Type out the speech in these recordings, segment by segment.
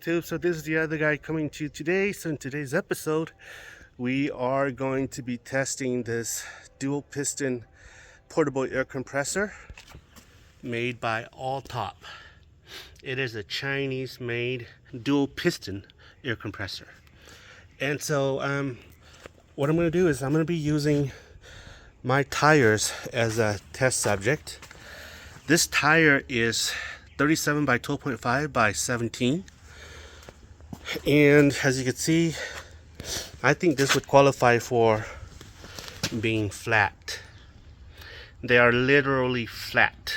Ft³. So this is the other guy coming to you today. So in today's episode, we are going to be testing this dual piston portable air compressor made by Alltop. It is a Chinese made dual piston air compressor. And so what I'm going to do is I'm going to be using my tires as a test subject. This tire is 37 by 12.5 by 17. And as you can see, I think this would qualify for being flat. They are literally flat.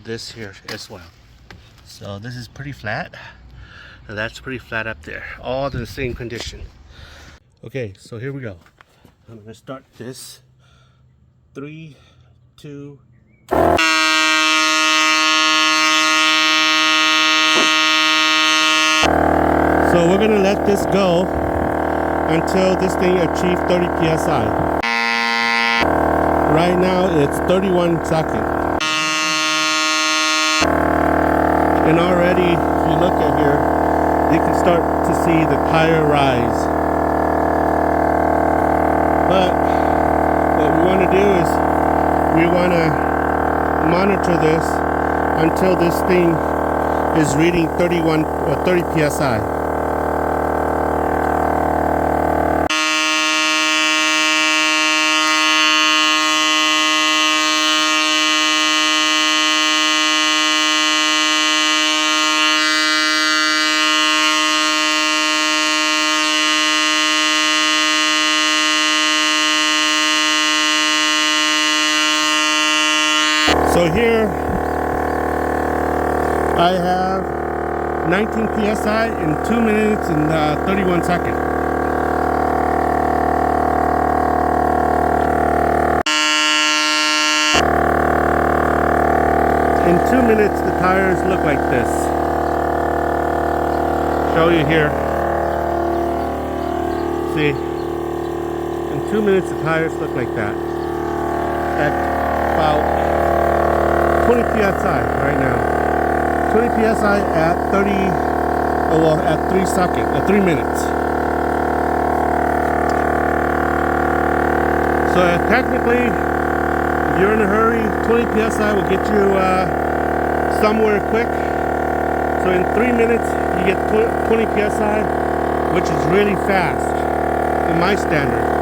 This here as well. So this is pretty flat. And that's pretty flat up there. All in the same condition. Okay, so here we go. I'm going to start this. 3, 2. So we're going to let this go until this thing achieves 30 psi. Right now it's 31 seconds. And already, if you look at here, you can start to see the tire rise. But what we want to do is we want to monitor this until this thing is reading 31 or 30 psi. So here I have 19 psi in 2 minutes and 31 seconds. In 2 minutes the tires look like this. Show you here. See? In 2 minutes the tires look like that. At about 20 psi right now. 20 psi at 30, well, at 3 seconds, at 3 minutes. So technically, if you're in a hurry, 20 psi will get you somewhere quick. So in 3 minutes, you get 20 psi, which is really fast in my standard.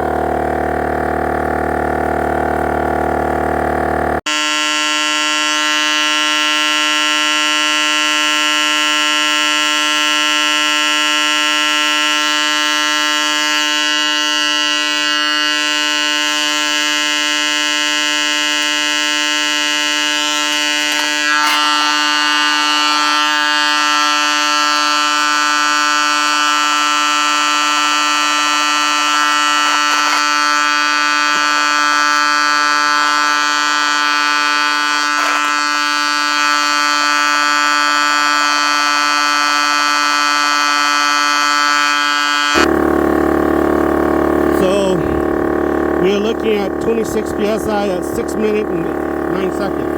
We're looking at 26 psi at 6 minutes and 9 seconds.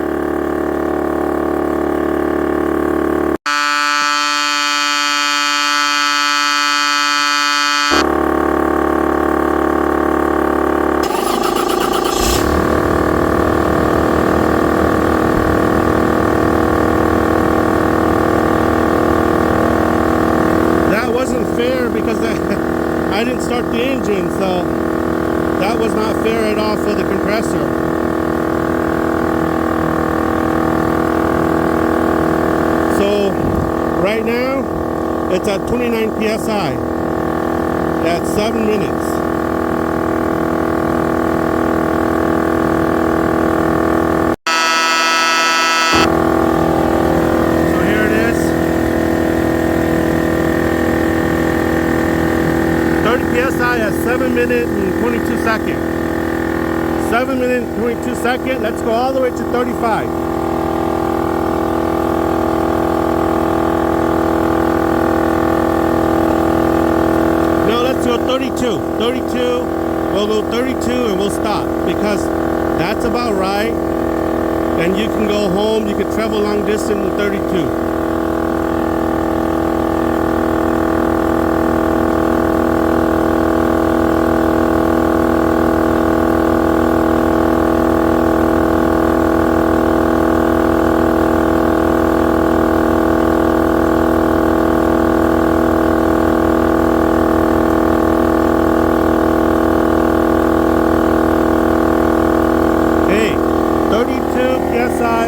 That wasn't fair because I didn't start the engine, so that was not fair at all for the compressor. So right now it's at 29 psi at 7 minutes. So here it is. 30 psi at 7 minutes and 22 seconds. 7 minutes and 22 seconds. Let's go all the way to 35. No, let's go 32. 32. We'll go 32 and we'll stop because that's about right. and you can go home. You can travel long distance in 32.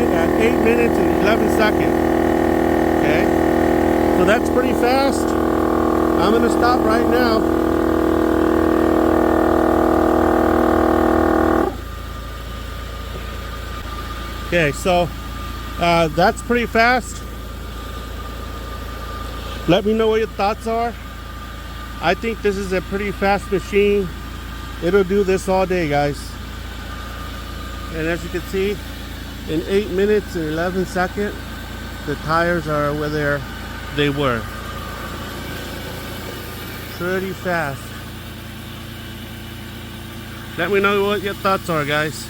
At 8 minutes and 11 seconds. Okay, so that's pretty fast. I'm gonna stop right now. Okay, so that's pretty fast. Let me know what your thoughts are. I think this is a pretty fast machine. It'll do this all day, guys. And as you can see, in 8 minutes and 11 seconds, the tires are where they were. Pretty fast. Let me know what your thoughts are, guys.